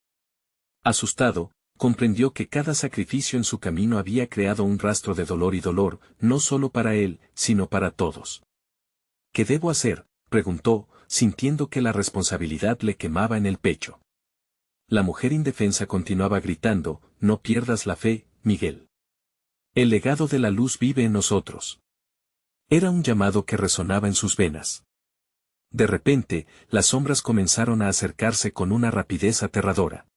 Asustado, comprendió que cada sacrificio en su camino había creado un rastro de dolor y dolor, no solo para él, sino para todos. ¿Qué debo hacer?, preguntó, sintiendo que la responsabilidad le quemaba en el pecho. La mujer indefensa continuaba gritando, no pierdas la fe, Miguel. El legado de la luz vive en nosotros. Era un llamado que resonaba en sus venas. De repente, las sombras comenzaron a acercarse con una rapidez aterradora.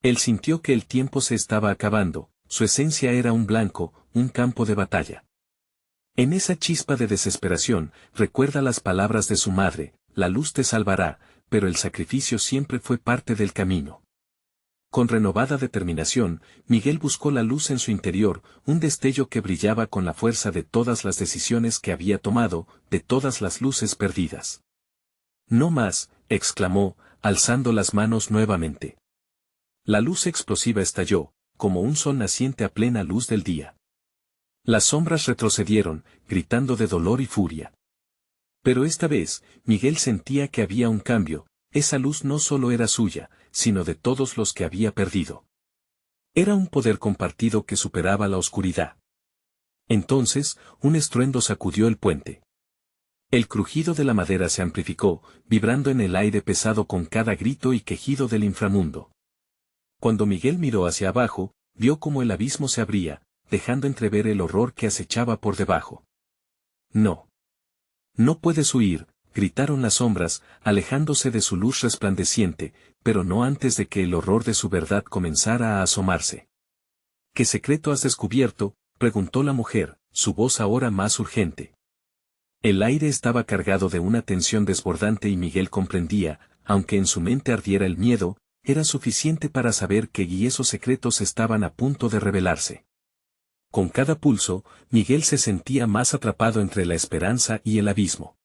Él sintió que el tiempo se estaba acabando, su esencia era un blanco, un campo de batalla. En esa chispa de desesperación, recuerda las palabras de su madre, la luz te salvará, pero el sacrificio siempre fue parte del camino. Con renovada determinación, Miguel buscó la luz en su interior, un destello que brillaba con la fuerza de todas las decisiones que había tomado, de todas las luces perdidas. No más, exclamó, alzando las manos nuevamente. La luz explosiva estalló, como un sol naciente a plena luz del día. Las sombras retrocedieron, gritando de dolor y furia. Pero esta vez, Miguel sentía que había un cambio, esa luz no solo era suya, sino de todos los que había perdido. Era un poder compartido que superaba la oscuridad. Entonces, un estruendo sacudió el puente. El crujido de la madera se amplificó, vibrando en el aire pesado con cada grito y quejido del inframundo. Cuando Miguel miró hacia abajo, vio cómo el abismo se abría, dejando entrever el horror que acechaba por debajo. No. No puedes huir, gritaron las sombras, alejándose de su luz resplandeciente, pero no antes de que el horror de su verdad comenzara a asomarse. ¿Qué secreto has descubierto?, preguntó la mujer, su voz ahora más urgente. El aire estaba cargado de una tensión desbordante y Miguel comprendía, aunque en su mente ardiera el miedo, era suficiente para saber que esos secretos estaban a punto de revelarse. Con cada pulso, Miguel se sentía más atrapado entre la esperanza y el abismo.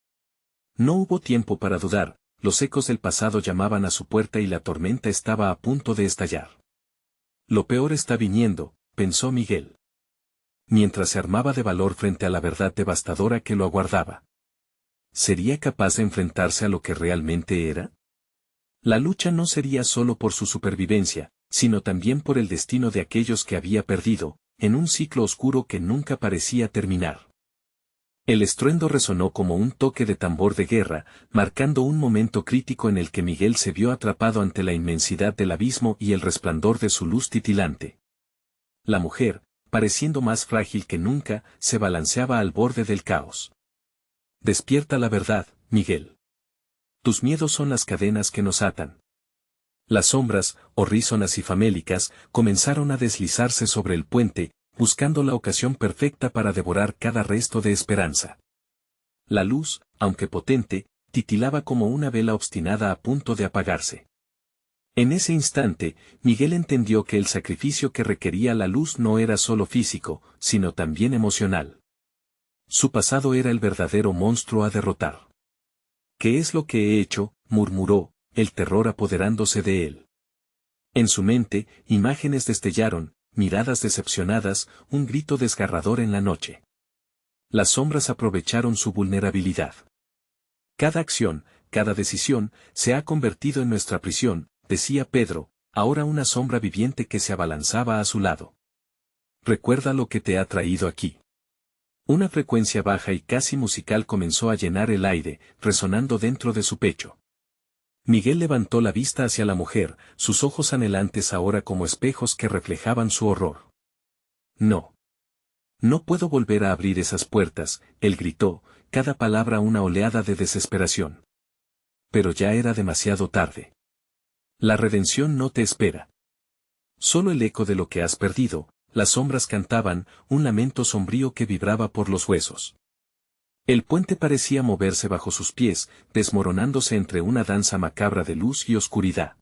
No hubo tiempo para dudar, los ecos del pasado llamaban a su puerta y la tormenta estaba a punto de estallar. Lo peor está viniendo, pensó Miguel. Mientras se armaba de valor frente a la verdad devastadora que lo aguardaba. ¿Sería capaz de enfrentarse a lo que realmente era? La lucha no sería solo por su supervivencia, sino también por el destino de aquellos que había perdido, en un ciclo oscuro que nunca parecía terminar. El estruendo resonó como un toque de tambor de guerra, marcando un momento crítico en el que Miguel se vio atrapado ante la inmensidad del abismo y el resplandor de su luz titilante. La mujer, pareciendo más frágil que nunca, se balanceaba al borde del caos. Despierta la verdad, Miguel. Tus miedos son las cadenas que nos atan. Las sombras, horrísonas y famélicas, comenzaron a deslizarse sobre el puente, buscando la ocasión perfecta para devorar cada resto de esperanza. La luz, aunque potente, titilaba como una vela obstinada a punto de apagarse. En ese instante, Miguel entendió que el sacrificio que requería la luz no era solo físico, sino también emocional. Su pasado era el verdadero monstruo a derrotar. ¿Qué es lo que he hecho?, murmuró, el terror apoderándose de él. En su mente, imágenes destellaron, miradas decepcionadas, un grito desgarrador en la noche. Las sombras aprovecharon su vulnerabilidad. Cada acción, cada decisión, se ha convertido en nuestra prisión, decía Pedro, ahora una sombra viviente que se abalanzaba a su lado. Recuerda lo que te ha traído aquí. Una frecuencia baja y casi musical comenzó a llenar el aire, resonando dentro de su pecho. Miguel levantó la vista hacia la mujer, sus ojos anhelantes ahora como espejos que reflejaban su horror. No. No puedo volver a abrir esas puertas, él gritó, cada palabra una oleada de desesperación. Pero ya era demasiado tarde. La redención no te espera. Solo el eco de lo que has perdido, las sombras cantaban, un lamento sombrío que vibraba por los huesos. El puente parecía moverse bajo sus pies, desmoronándose entre una danza macabra de luz y oscuridad.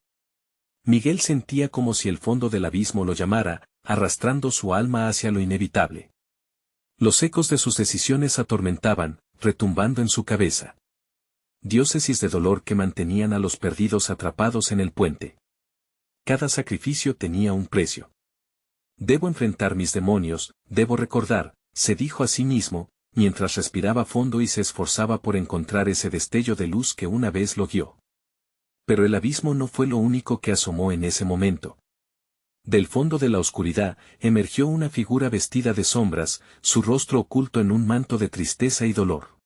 Miguel sentía como si el fondo del abismo lo llamara, arrastrando su alma hacia lo inevitable. Los ecos de sus decisiones atormentaban, retumbando en su cabeza. Diócesis de dolor que mantenían a los perdidos atrapados en el puente. Cada sacrificio tenía un precio. Debo enfrentar mis demonios, debo recordar, se dijo a sí mismo, mientras respiraba fondo y se esforzaba por encontrar ese destello de luz que una vez lo guió. Pero el abismo no fue lo único que asomó en ese momento. Del fondo de la oscuridad emergió una figura vestida de sombras, su rostro oculto en un manto de tristeza y dolor.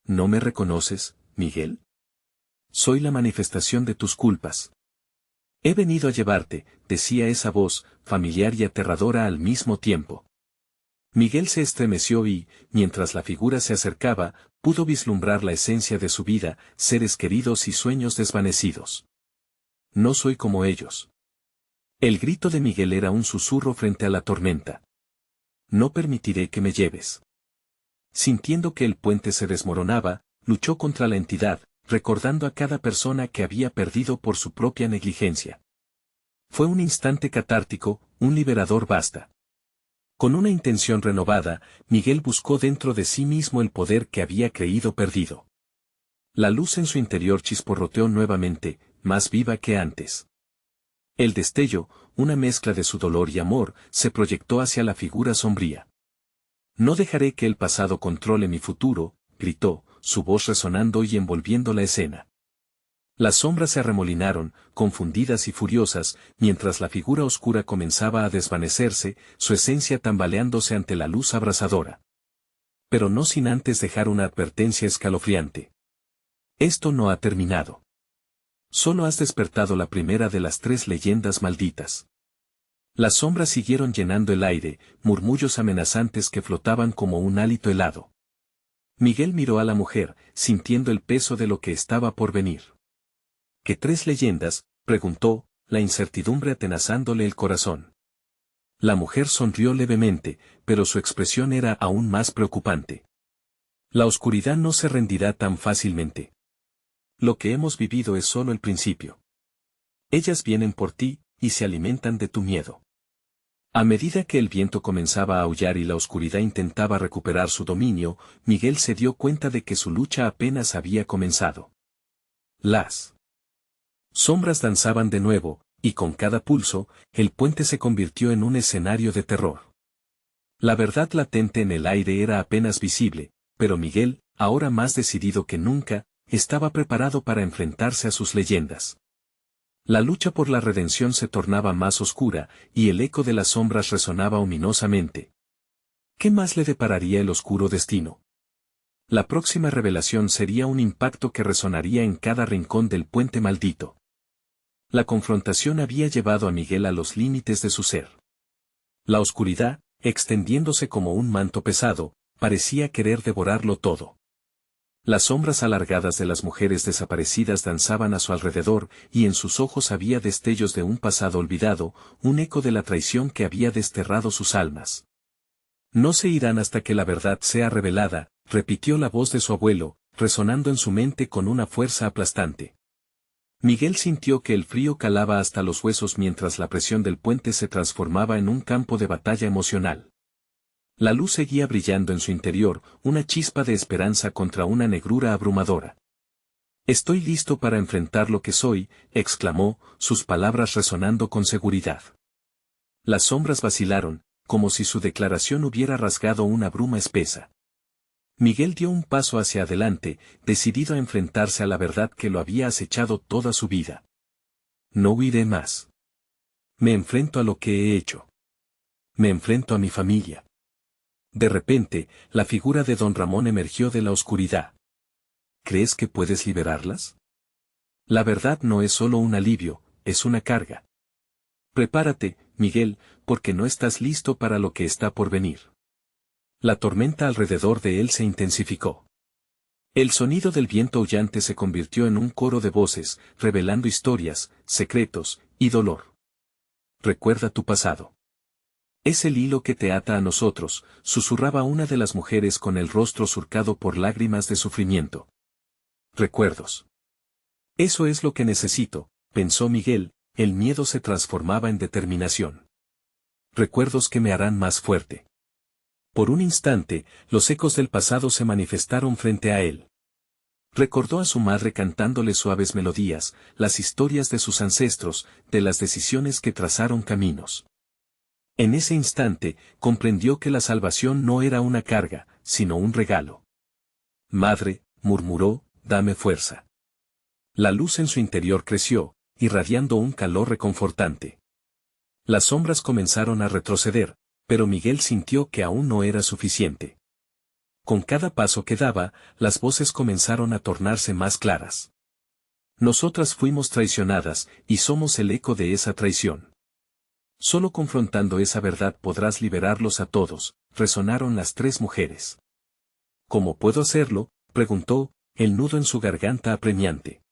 ¿No me reconoces, Miguel? Soy la manifestación de tus culpas. He venido a llevarte, decía esa voz, familiar y aterradora al mismo tiempo. Miguel se estremeció y, mientras la figura se acercaba, pudo vislumbrar la esencia de su vida, seres queridos y sueños desvanecidos. No soy como ellos. El grito de Miguel era un susurro frente a la tormenta. No permitiré que me lleves. Sintiendo que el puente se desmoronaba, luchó contra la entidad, recordando a cada persona que había perdido por su propia negligencia. Fue un instante catártico, un liberador basta. Con una intención renovada, Miguel buscó dentro de sí mismo el poder que había creído perdido. La luz en su interior chisporroteó nuevamente, más viva que antes. El destello, una mezcla de su dolor y amor, se proyectó hacia la figura sombría. No dejaré que el pasado controle mi futuro, gritó, su voz resonando y envolviendo la escena. Las sombras se arremolinaron, confundidas y furiosas, mientras la figura oscura comenzaba a desvanecerse, su esencia tambaleándose ante la luz abrasadora. Pero no sin antes dejar una advertencia escalofriante. Esto no ha terminado. Solo has despertado la primera de las 3 leyendas malditas. Las sombras siguieron llenando el aire, murmullos amenazantes que flotaban como un hálito helado. Miguel miró a la mujer, sintiendo el peso de lo que estaba por venir. ¿Qué 3 leyendas?, preguntó, la incertidumbre atenazándole el corazón. La mujer sonrió levemente, pero su expresión era aún más preocupante. La oscuridad no se rendirá tan fácilmente. Lo que hemos vivido es solo el principio. Ellas vienen por ti, y se alimentan de tu miedo. A medida que el viento comenzaba a aullar y la oscuridad intentaba recuperar su dominio, Miguel se dio cuenta de que su lucha apenas había comenzado. Las sombras danzaban de nuevo, y con cada pulso, el puente se convirtió en un escenario de terror. La verdad latente en el aire era apenas visible, pero Miguel, ahora más decidido que nunca, estaba preparado para enfrentarse a sus leyendas. La lucha por la redención se tornaba más oscura, y el eco de las sombras resonaba ominosamente. ¿Qué más le depararía el oscuro destino? La próxima revelación sería un impacto que resonaría en cada rincón del puente maldito. La confrontación había llevado a Miguel a los límites de su ser. La oscuridad, extendiéndose como un manto pesado, parecía querer devorarlo todo. Las sombras alargadas de las mujeres desaparecidas danzaban a su alrededor, y en sus ojos había destellos de un pasado olvidado, un eco de la traición que había desterrado sus almas. No se irán hasta que la verdad sea revelada, repitió la voz de su abuelo, resonando en su mente con una fuerza aplastante. Miguel sintió que el frío calaba hasta los huesos mientras la presión del puente se transformaba en un campo de batalla emocional. La luz seguía brillando en su interior, una chispa de esperanza contra una negrura abrumadora. Estoy listo para enfrentar lo que soy, exclamó, sus palabras resonando con seguridad. Las sombras vacilaron, como si su declaración hubiera rasgado una bruma espesa. Miguel dio un paso hacia adelante, decidido a enfrentarse a la verdad que lo había acechado toda su vida. No huiré más. Me enfrento a lo que he hecho. Me enfrento a mi familia. De repente, la figura de don Ramón emergió de la oscuridad. ¿Crees que puedes liberarlas? La verdad no es solo un alivio, es una carga. Prepárate, Miguel, porque no estás listo para lo que está por venir. La tormenta alrededor de él se intensificó. El sonido del viento aullante se convirtió en un coro de voces, revelando historias, secretos, y dolor. Recuerda tu pasado. Es el hilo que te ata a nosotros, susurraba una de las mujeres con el rostro surcado por lágrimas de sufrimiento. Recuerdos. Eso es lo que necesito, pensó Miguel, el miedo se transformaba en determinación. Recuerdos que me harán más fuerte. Por un instante, los ecos del pasado se manifestaron frente a él. Recordó a su madre cantándole suaves melodías, las historias de sus ancestros, de las decisiones que trazaron caminos. En ese instante, comprendió que la salvación no era una carga, sino un regalo. Madre, murmuró, dame fuerza. La luz en su interior creció, irradiando un calor reconfortante. Las sombras comenzaron a retroceder, pero Miguel sintió que aún no era suficiente. Con cada paso que daba, las voces comenzaron a tornarse más claras. Nosotras fuimos traicionadas, y somos el eco de esa traición. Solo confrontando esa verdad podrás liberarlos a todos, resonaron las tres mujeres. ¿Cómo puedo hacerlo?, preguntó, el nudo en su garganta apremiante.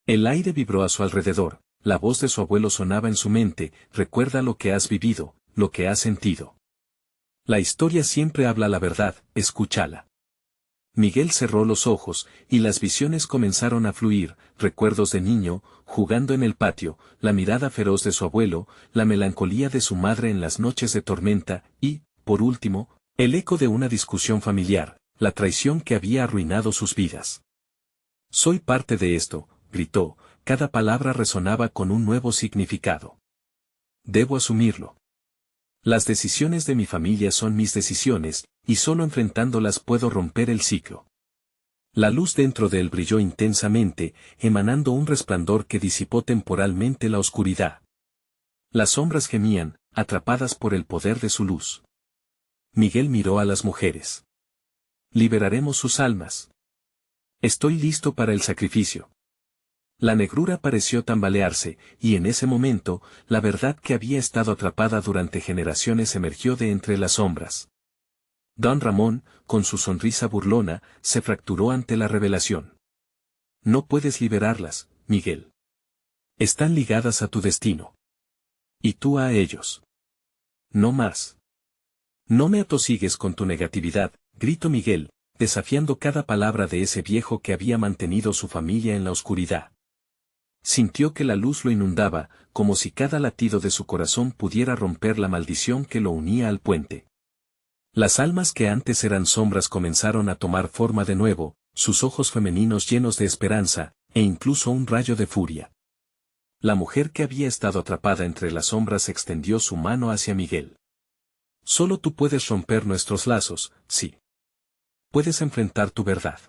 El aire vibró a su alrededor, la voz de su abuelo sonaba en su mente, recuerda lo que has vivido, lo que has sentido. La historia siempre habla la verdad, escúchala. Miguel cerró los ojos, y las visiones comenzaron a fluir, recuerdos de niño, jugando en el patio, la mirada feroz de su abuelo, la melancolía de su madre en las noches de tormenta, y, por último, el eco de una discusión familiar, la traición que había arruinado sus vidas. Soy parte de esto, gritó, cada palabra resonaba con un nuevo significado. Debo asumirlo. Las decisiones de mi familia son mis decisiones, y solo enfrentándolas puedo romper el ciclo. La luz dentro de él brilló intensamente, emanando un resplandor que disipó temporalmente la oscuridad. Las sombras gemían, atrapadas por el poder de su luz. Miguel miró a las mujeres. Liberaremos sus almas. Estoy listo para el sacrificio. La negrura pareció tambalearse, y en ese momento, la verdad que había estado atrapada durante generaciones emergió de entre las sombras. Don Ramón, con su sonrisa burlona, se fracturó ante la revelación. No puedes liberarlas, Miguel. Están ligadas a tu destino. Y tú a ellos. No más. No me atosigues con tu negatividad, gritó Miguel, desafiando cada palabra de ese viejo que había mantenido su familia en la oscuridad. Sintió que la luz lo inundaba, como si cada latido de su corazón pudiera romper la maldición que lo unía al puente. Las almas que antes eran sombras comenzaron a tomar forma de nuevo, sus ojos femeninos llenos de esperanza, e incluso un rayo de furia. La mujer que había estado atrapada entre las sombras extendió su mano hacia Miguel. Solo tú puedes romper nuestros lazos, sí. Puedes enfrentar tu verdad.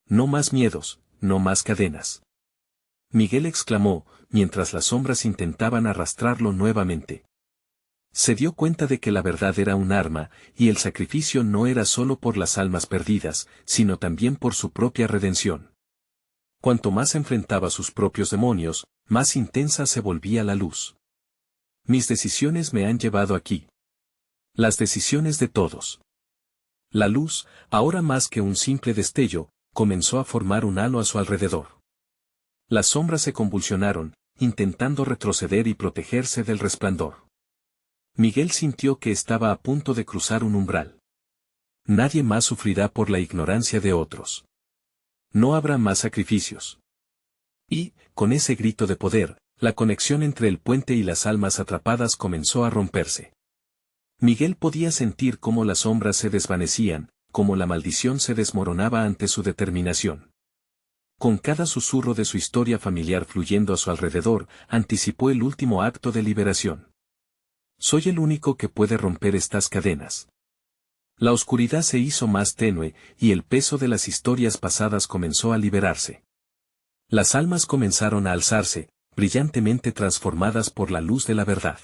No más miedos, no más cadenas. Miguel exclamó, mientras las sombras intentaban arrastrarlo nuevamente. Se dio cuenta de que la verdad era un arma, y el sacrificio no era solo por las almas perdidas, sino también por su propia redención. Cuanto más enfrentaba sus propios demonios, más intensa se volvía la luz. Mis decisiones me han llevado aquí. Las decisiones de todos. La luz, ahora más que un simple destello, comenzó a formar un halo a su alrededor. Las sombras se convulsionaron, intentando retroceder y protegerse del resplandor. Miguel sintió que estaba a punto de cruzar un umbral. Nadie más sufrirá por la ignorancia de otros. No habrá más sacrificios. Y, con ese grito de poder, la conexión entre el puente y las almas atrapadas comenzó a romperse. Miguel podía sentir cómo las sombras se desvanecían, cómo la maldición se desmoronaba ante su determinación. Con cada susurro de su historia familiar fluyendo a su alrededor, anticipó el último acto de liberación. Soy el único que puede romper estas cadenas. La oscuridad se hizo más tenue, y el peso de las historias pasadas comenzó a liberarse. Las almas comenzaron a alzarse, brillantemente transformadas por la luz de la verdad.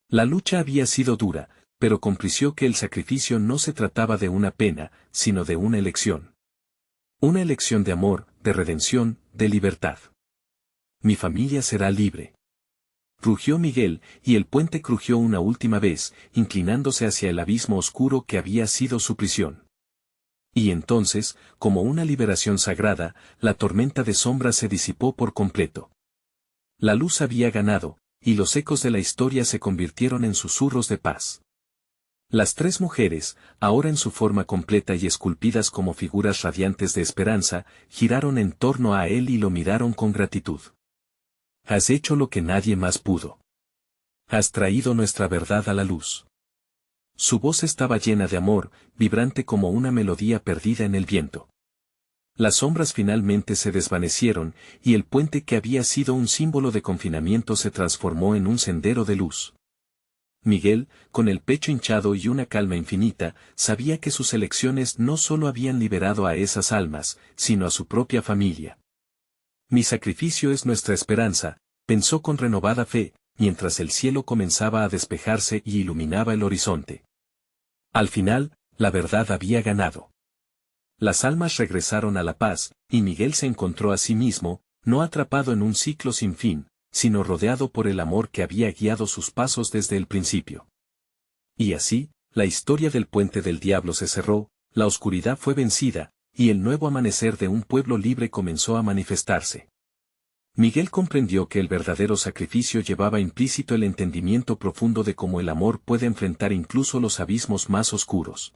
La lucha había sido dura, pero comprendió que el sacrificio no se trataba de una pena, sino de una elección. Una elección de amor, de redención, de libertad. Mi familia será libre. Rugió Miguel, y el puente crujió una última vez, inclinándose hacia el abismo oscuro que había sido su prisión. Y entonces, como una liberación sagrada, la tormenta de sombras se disipó por completo. La luz había ganado, y los ecos de la historia se convirtieron en susurros de paz. Las tres mujeres, ahora en su forma completa y esculpidas como figuras radiantes de esperanza, giraron en torno a él y lo miraron con gratitud. Has hecho lo que nadie más pudo. Has traído nuestra verdad a la luz. Su voz estaba llena de amor, vibrante como una melodía perdida en el viento. Las sombras finalmente se desvanecieron, y el puente que había sido un símbolo de confinamiento se transformó en un sendero de luz. Miguel, con el pecho hinchado y una calma infinita, sabía que sus elecciones no solo habían liberado a esas almas, sino a su propia familia. Mi sacrificio es nuestra esperanza, pensó con renovada fe, mientras el cielo comenzaba a despejarse y iluminaba el horizonte. Al final, la verdad había ganado. Las almas regresaron a la paz, y Miguel se encontró a sí mismo, no atrapado en un ciclo sin fin, sino rodeado por el amor que había guiado sus pasos desde el principio. Y así, la historia del Puente del Diablo se cerró, la oscuridad fue vencida, y el nuevo amanecer de un pueblo libre comenzó a manifestarse. Miguel comprendió que el verdadero sacrificio llevaba implícito el entendimiento profundo de cómo el amor puede enfrentar incluso los abismos más oscuros.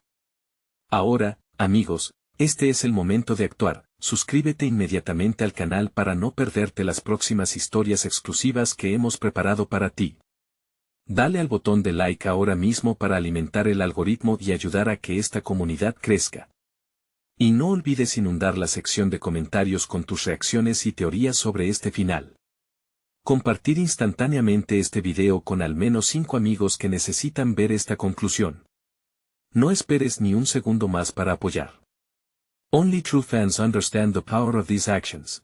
Ahora, amigos, este es el momento de actuar. Suscríbete inmediatamente al canal para no perderte las próximas historias exclusivas que hemos preparado para ti. Dale al botón de like ahora mismo para alimentar el algoritmo y ayudar a que esta comunidad crezca. Y no olvides inundar la sección de comentarios con tus reacciones y teorías sobre este final. Compartir instantáneamente este video con al menos 5 amigos que necesitan ver esta conclusión. No esperes ni un segundo más para apoyar. Only true fans understand the power of these actions.